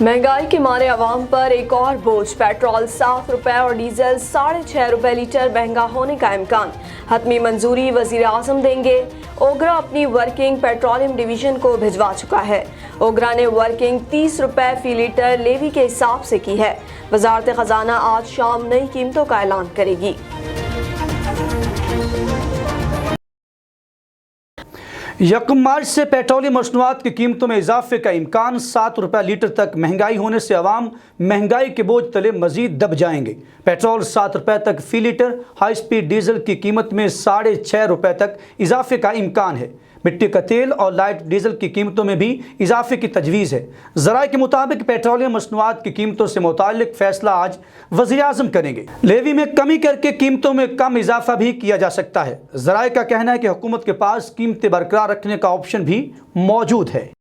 महंगाई के मारे आवाम पर एक और बोझ। पेट्रोल 7 रुपए और डीजल 6.5 रुपए लीटर महंगा होने का इम्कान। हतमी मंजूरी वजीर आजम देंगे। ओगरा अपनी वर्किंग पेट्रोलियम डिवीजन को भिजवा चुका है। ओगरा ने वर्किंग 30 रुपए फी लीटर लेवी के हिसाब से की है। वजारत खजाना आज शाम नई कीमतों का ऐलान करेगी। 1 मार्च से पेट्रोलियम मसनूआत की कीमतों में इजाफे का इम्कान। 7 रुपये लीटर तक महंगाई होने से आवाम महंगाई के बोझ तले मजीद दब जाएंगे। पेट्रोल 7 रुपये तक फी लीटर, हाई स्पीड डीजल की कीमत में 6.5 रुपये तक इजाफे का इम्कान है। मिट्टी का तेल और लाइट डीजल की कीमतों में भी इजाफे की तजवीज़ है। ज़राए के मुताबिक पेट्रोलियम मसनूआत की कीमतों से मुताल्लिक फ़ैसला आज वज़ीर आज़म करेंगे। लेवी में कमी करके कीमतों में कम इजाफा भी किया जा सकता है। ज़राए का कहना है कि हुकूमत के पास कीमतें बरकरार रखने का ऑप्शन भी मौजूद है।